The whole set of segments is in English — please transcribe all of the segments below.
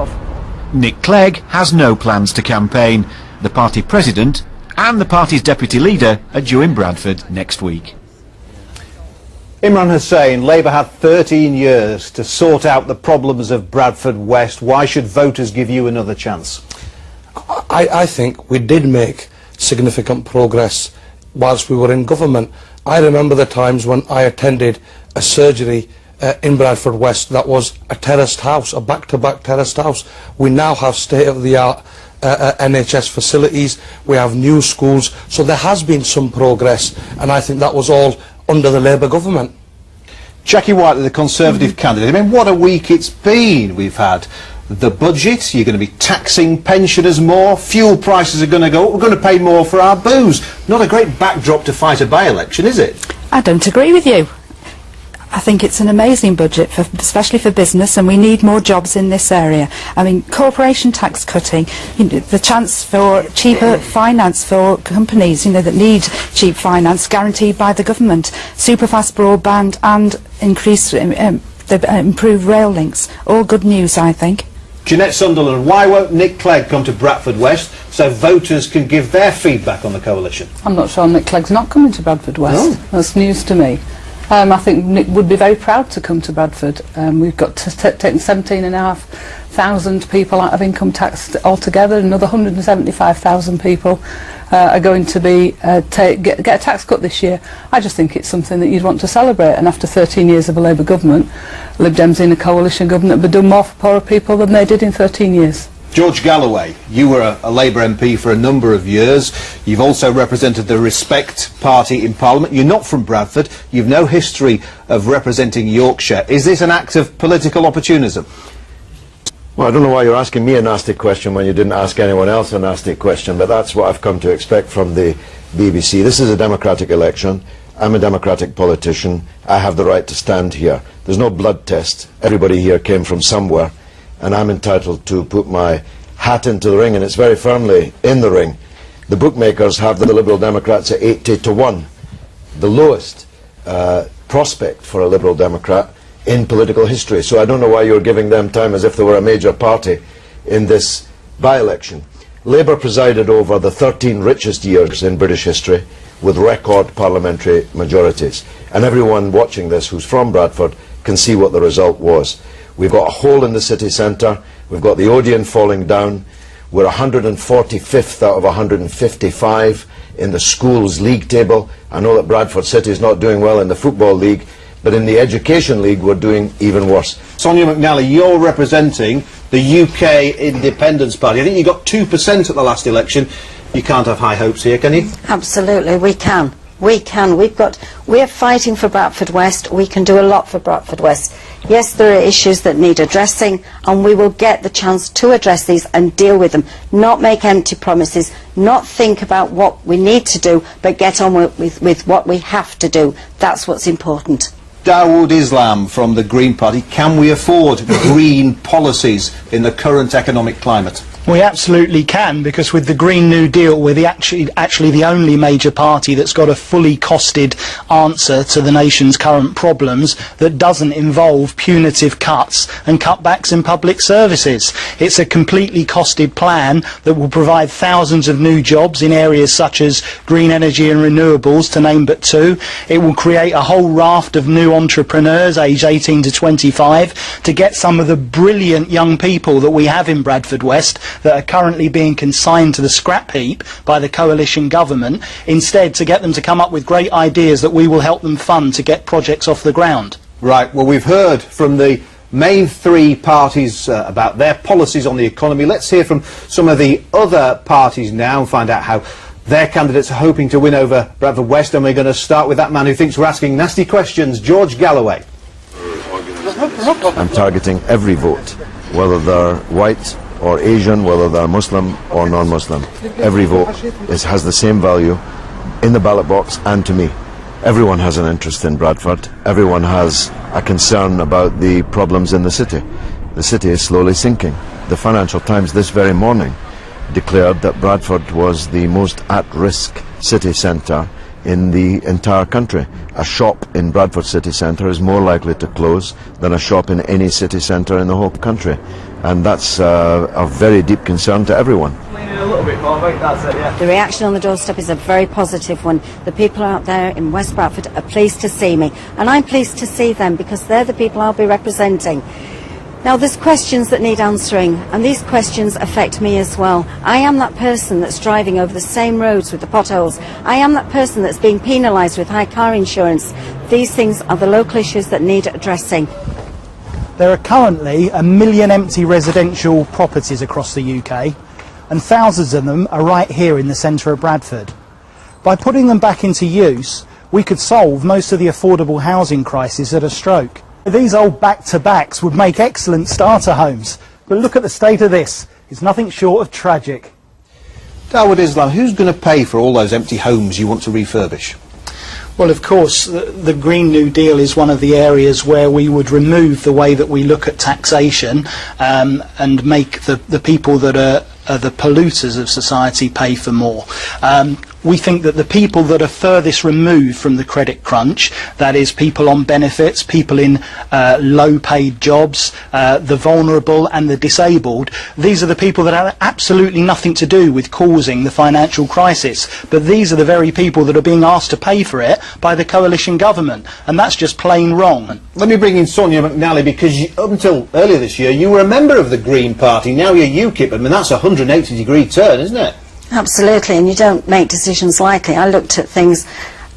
of. Nick Clegg has no plans to campaign. The party president and the party's deputy leader are due in Bradford next week. Imran Hussein, Labour had 13 years to sort out the problems of Bradford West. Why should voters give you another chance? I think we did make significant progress whilst we were in government. I remember the times when I attended a surgery in Bradford West that was a terraced house, a back-to-back terraced house. We now have state-of-the-art NHS facilities, we have new schools, so there has been some progress, and I think that was all under the Labour government. Jackie Whiteley, the Conservative candidate, I mean, what a week it's been. We've had the budget, you're going to be taxing pensioners more, fuel prices are going to go up, we're going to pay more for our booze. Not a great backdrop to fight a by-election, is it? I don't agree with you. I think it's an amazing budget, especially for business, and we need more jobs in this area. I mean, corporation tax cutting, the chance for cheaper finance for companies, that need cheap finance, guaranteed by the government, superfast broadband and improved rail links. All good news, I think. Jeanette Sunderland, why won't Nick Clegg come to Bradford West so voters can give their feedback on the coalition? I'm not sure Nick Clegg's not coming to Bradford West. Oh. That's news to me. I think Nick would be very proud to come to Bradford. We've got taken 17,500 people out of income tax altogether. Another 175,000 people are going to be get a tax cut this year. I just think it's something that you'd want to celebrate. And after 13 years of a Labour government, Lib Dems in a coalition government have done more for poorer people than they did in 13 years. George Galloway, you were a Labour MP for a number of years. You've also represented the Respect Party in Parliament. You're not from Bradford. You've no history of representing Yorkshire. Is this an act of political opportunism? Well, I don't know why you're asking me a nasty question when you didn't ask anyone else a nasty question, but that's what I've come to expect from the BBC. This is a democratic election. I'm a democratic politician. I have the right to stand here. There's no blood test. Everybody here came from somewhere, and I'm entitled to put my hat into the ring, and it's very firmly in the ring. The bookmakers have the Liberal Democrats at 80-1, the lowest prospect for a Liberal Democrat in political history. So I don't know why you're giving them time as if they were a major party in this by-election. Labour presided over the 13 richest years in British history with record parliamentary majorities, and everyone watching this who's from Bradford can see what the result was. We've got a hole in the city centre, we've got the Odeon falling down, we're 145th out of 155 in the schools league table. I know that Bradford City is not doing well in the football league, but in the education league we're doing even worse. Sonia McNally, you're representing the UK Independence Party. I think you got 2% at the last election. You can't have high hopes here, can you? Absolutely, we can. We can. We're fighting for Bradford West. We can do a lot for Bradford West. Yes, there are issues that need addressing, and we will get the chance to address these and deal with them. Not make empty promises, not think about what we need to do, but get on with what we have to do. That's what's important. Dawood Islam from the Green Party. Can we afford green policies in the current economic climate? We absolutely can, because with the Green New Deal we're actually the only major party that's got a fully costed answer to the nation's current problems that doesn't involve punitive cuts and cutbacks in public services. It's a completely costed plan that will provide thousands of new jobs in areas such as green energy and renewables, to name but two. It will create a whole raft of new entrepreneurs aged 18 to 25 to get some of the brilliant young people that we have in Bradford West that are currently being consigned to the scrap heap by the coalition government, instead to get them to come up with great ideas that we will help them fund to get projects off the ground. Right, well, we've heard from the main three parties about their policies on the economy. Let's hear from some of the other parties now and find out how their candidates are hoping to win over Bradford West, and we're going to start with that man who thinks we're asking nasty questions, George Galloway. I'm targeting every vote, whether they're white or Asian, whether they're Muslim or non-Muslim. Every vote has the same value in the ballot box and to me. Everyone has an interest in Bradford. Everyone has a concern about the problems in the city. The city is slowly sinking. The Financial Times this very morning declared that Bradford was the most at-risk city centre in the entire country. A shop in Bradford city centre is more likely to close than a shop in any city centre in the whole country, and that's a very deep concern to everyone. A little bit more, mate. That's it, yeah. The reaction on the doorstep is a very positive one. The people out there in West Bradford are pleased to see me, and I'm pleased to see them because they're the people I'll be representing. Now, there's questions that need answering, and these questions affect me as well. I am that person that's driving over the same roads with the potholes. I am that person that's being penalised with high car insurance. These things are the local issues that need addressing. There are currently 1 million empty residential properties across the UK, and thousands of them are right here in the centre of Bradford. By putting them back into use, we could solve most of the affordable housing crisis at a stroke. These old back-to-backs would make excellent starter homes, but look at the state of this. It's nothing short of tragic. Dawood Islam, who's going to pay for all those empty homes you want to refurbish? Well, of course, the Green New Deal is one of the areas where we would remove the way that we look at taxation and make the people that are the polluters of society pay for more. We think that the people that are furthest removed from the credit crunch, that is people on benefits, people in low-paid jobs, the vulnerable and the disabled, these are the people that have absolutely nothing to do with causing the financial crisis. But these are the very people that are being asked to pay for it by the coalition government, and that's just plain wrong. Let me bring in Sonia McNally, because up until earlier this year you were a member of the Green Party. Now you're UKIP. I mean, that's a 180-degree turn, isn't it? Absolutely, and you don't make decisions lightly. I looked at things,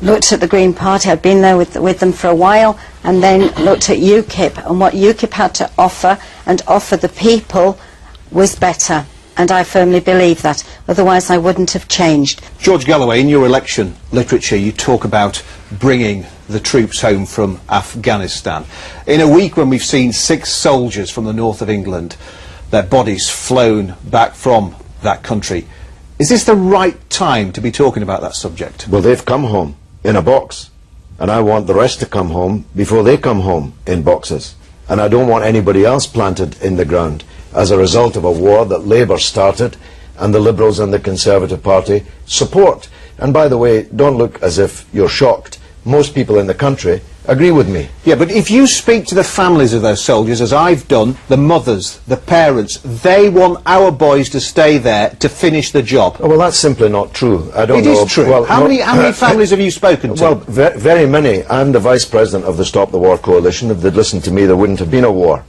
looked at the Green Party, I'd been there with them for a while, and then looked at UKIP, and what UKIP had to offer and offer the people was better. And I firmly believe that, otherwise I wouldn't have changed. George Galloway, in your election literature you talk about bringing the troops home from Afghanistan. In a week when we've seen 6 soldiers from the north of England, their bodies flown back from that country, is this the right time to be talking about that subject? Well, they've come home in a box, and I want the rest to come home before they come home in boxes. And I don't want anybody else planted in the ground as a result of a war that Labour started and the Liberals and the Conservative Party support. And by the way, don't look as if you're shocked. Most people in the country agree with me. Yeah, but if you speak to the families of those soldiers, as I've done, the mothers, the parents, they want our boys to stay there to finish the job. Oh, well, that's simply not true. I don't know. It is true. Well, how many families have you spoken to? Well, very many. I'm the Vice President of the Stop the War Coalition. If they'd listened to me, there wouldn't have been a war.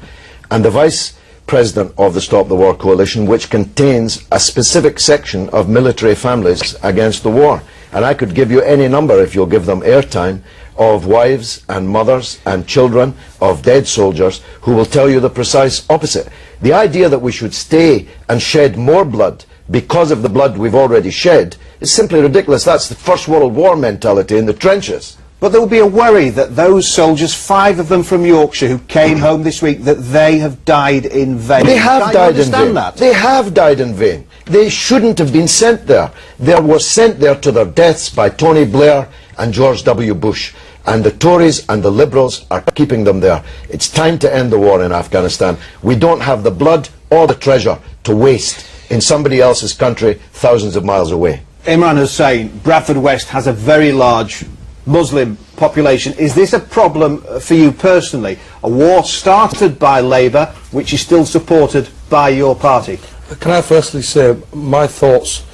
And the Vice President of the Stop the War Coalition, which contains a specific section of military families against the war. And I could give you any number, if you'll give them airtime, of wives and mothers and children of dead soldiers who will tell you the precise opposite. The idea that we should stay and shed more blood because of the blood we've already shed is simply ridiculous. That's the First World War mentality in the trenches. But there will be a worry that those soldiers, 5 of them from Yorkshire who came home this week, that they have died in vain. They have died in vain. That? They have died in vain. They shouldn't have been sent there. They were sent there to their deaths by Tony Blair and George W. Bush. And the Tories and the Liberals are keeping them there. It's time to end the war in Afghanistan. We don't have the blood or the treasure to waste in somebody else's country thousands of miles away. Imran Hussein, Bradford West has a very large Muslim population. Is this a problem for you personally? A war started by Labour, which is still supported by your party. Can I firstly say my thoughts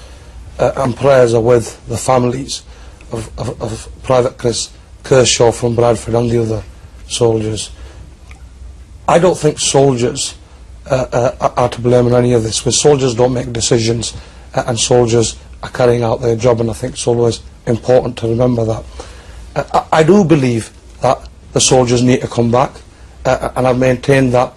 and prayers are with the families of Private Chris Kershaw from Bradford and the other soldiers. I don't think soldiers are to blame in any of this. Because soldiers don't make decisions and soldiers are carrying out their job, and I think it's always important to remember that. I do believe that the soldiers need to come back, and I've maintained that.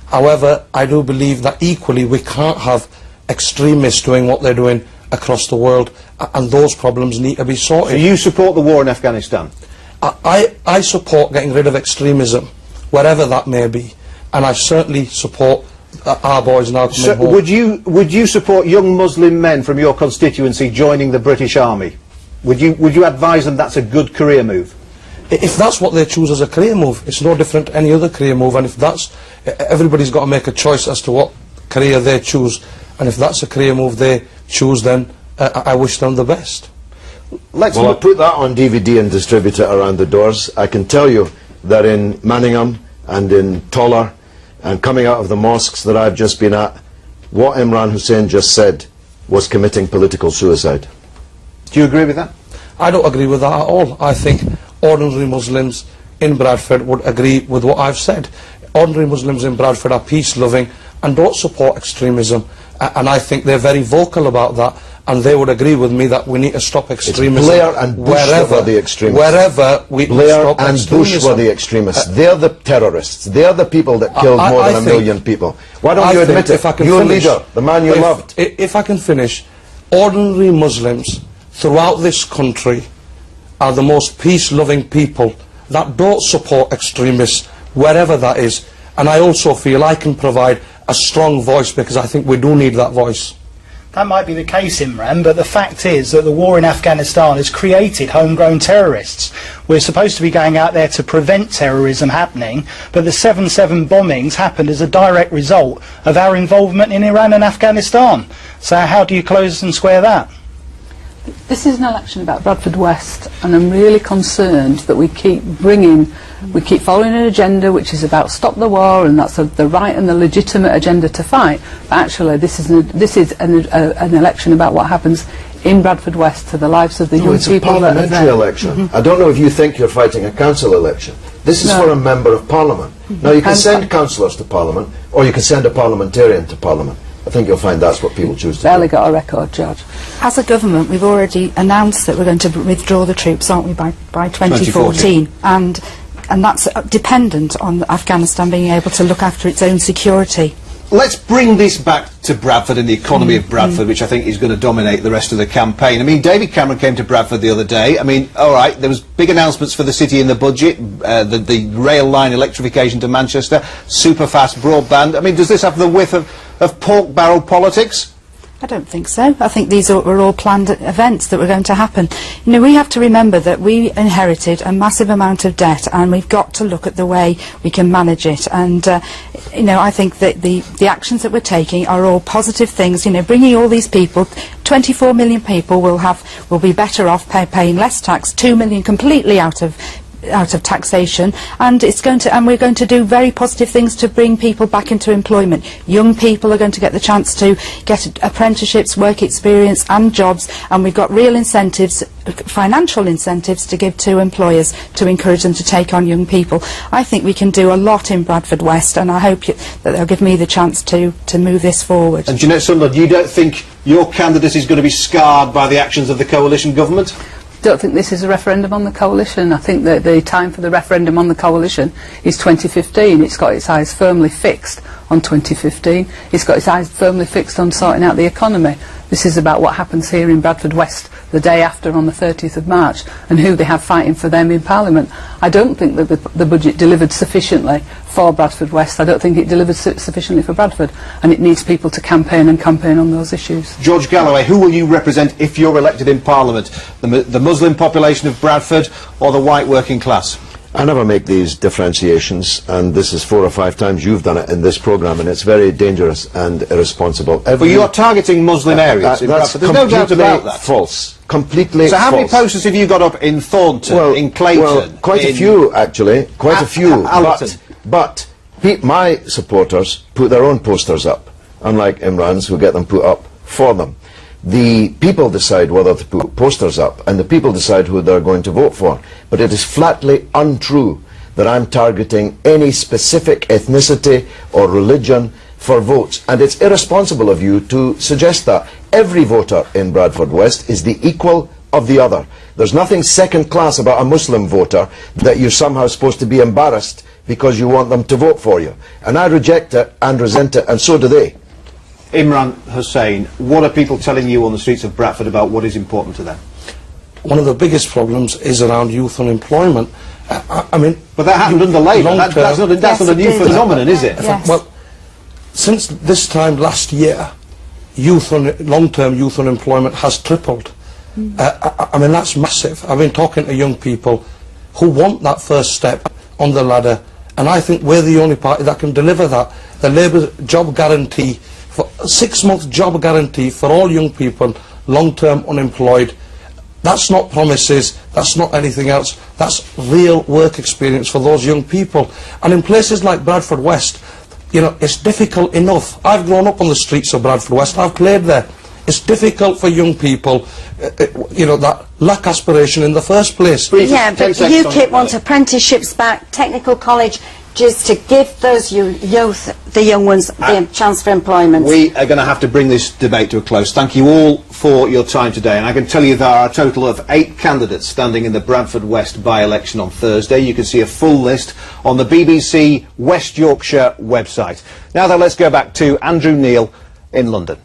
However, I do believe that equally we can't have extremists doing what they're doing across the world, and those problems need to be sorted. So you support the war in Afghanistan? I support getting rid of extremism, wherever that may be, and I certainly support our boys now coming home. Would you support young Muslim men from your constituency joining the British Army? Would you advise them that's a good career move? If that's what they choose as a career move, it's no different to any other career move, and if that's, everybody's got to make a choice as to what career they choose, and if that's a career move they choose, then I wish them the best. let's... Well, I'll put that on DVD and distribute it around the doors. I can tell you that in Manningham and in Toller and coming out of the mosques that I've just been at, what Imran Hussein just said was committing political suicide. Do you agree with that? I don't agree with that at all. I think ordinary Muslims in Bradford would agree with what I've said. Ordinary Muslims in Bradford are peace-loving and don't support extremism. And I think they're very vocal about that, and they would agree with me that we need to stop extremism. It's Blair and Bush that were the extremists. Wherever we Blair stop and extremism. Bush were the extremists. They're the terrorists. They're the people that killed more than a million people. Why don't you admit it? Your leader, the man you loved. If I can finish, ordinary Muslims throughout this country are the most peace-loving people that don't support extremists, wherever that is. And I also feel I can provide a strong voice, because I think we do need that voice. That might be the case, Imran, but the fact is that the war in Afghanistan has created homegrown terrorists. We're supposed to be going out there to prevent terrorism happening, but the 7/7 bombings happened as a direct result of our involvement in Iran and Afghanistan. So how do you close and square that? This is an election about Bradford West, and I'm really concerned that we keep following an agenda which is about stop the war, and that's the right and the legitimate agenda to fight. But actually, this is an election about what happens in Bradford West to the lives of the young It's a people that are parliamentary there. election. I don't know if you think you're fighting a council election. This is for a member of Parliament. Now, you can send councillors to Parliament, or you can send a parliamentarian to Parliament. I think you'll find that's what people choose to Barely do. got a record, George. As a government, we've already announced that we're going to withdraw the troops, aren't we, by 2014. And that's dependent on Afghanistan being able to look after its own security. Let's bring this back to Bradford and the economy of Bradford, which I think is going to dominate the rest of the campaign. I mean, David Cameron came to Bradford the other day. I mean, all right, there was big announcements for the city in the budget, the rail line electrification to Manchester, super-fast broadband. I mean, does this have the whiff of pork barrel politics? I don't think so. I think these were all planned events that were going to happen. You know, we have to remember that we inherited a massive amount of debt, and we've got to look at the way we can manage it. And you know, I think that the actions that we're taking are all positive things. You know, bringing all these people, 24 million people will be better off paying less tax, 2 million completely out of taxation, and we're going to do very positive things to bring people back into employment. Young people are going to get the chance to get apprenticeships, work experience and jobs, and we've got real incentives, financial incentives to give to employers to encourage them to take on young people. I think we can do a lot in Bradford West, and I hope that they'll give me the chance to move this forward. And Jeanette Sunderland, you don't think your candidate is going to be scarred by the actions of the coalition government? I don't think this is a referendum on the coalition. I think that the time for the referendum on the coalition is 2015. It's got its eyes firmly fixed on 2015. It's got its eyes firmly fixed on sorting out the economy. This is about what happens here in Bradford West the day after, on the 30th of March, and who they have fighting for them in Parliament. I don't think that the budget delivered sufficiently for Bradford West. I don't think it delivered sufficiently for Bradford, and it needs people to campaign on those issues. George Galloway, who will you represent if you're elected in Parliament? The Muslim population of Bradford or the white working class? I never make these differentiations, and this is 4 or 5 times you've done it in this programme, and it's very dangerous and irresponsible. But you are targeting Muslim areas in that's Bradford. There's no doubt about that. False. Completely So how many false. posters have you got up in Thornton, in Clayton? Well, quite a few, actually. Quite a few. But my supporters put their own posters up, unlike Imran's, who get them put up for them. The people decide whether to put posters up, and the people decide who they're going to vote for. But it is flatly untrue that I'm targeting any specific ethnicity or religion for votes. And it's irresponsible of you to suggest that. Every voter in Bradford West is the equal of the other. There's nothing second class about a Muslim voter that you're somehow supposed to be embarrassed because you want them to vote for you. And I reject it and resent it, and so do they. Imran Hussein, what are people telling you on the streets of Bradford about what is important to them? One of the biggest problems is around youth unemployment. I mean, but that happened under Labour. That's not a new phenomenon, is it? Yes. Well, since this time last year, long-term youth unemployment has tripled. I mean, that's massive. I've been talking to young people who want that first step on the ladder, and I think we're the only party that can deliver that. The Labour job guarantee, for 6-month job guarantee for all young people, long-term unemployed, That's not promises, that's not anything else, that's real work experience for those young people. And in places like Bradford West, you know, it's difficult enough. I've grown up on the streets of Bradford West, I've played there. It's difficult for young people, you know, that lack aspiration in the first place. Yeah, but UKIP want apprenticeships back, technical college, just to give those the young ones, the chance for employment. We are going to have to bring this debate to a close. Thank you all for your time today, and I can tell you there are a total of 8 candidates standing in the Bradford West by-election on Thursday. You can see a full list on the BBC West Yorkshire website. Now though, let's go back to Andrew Neil in London.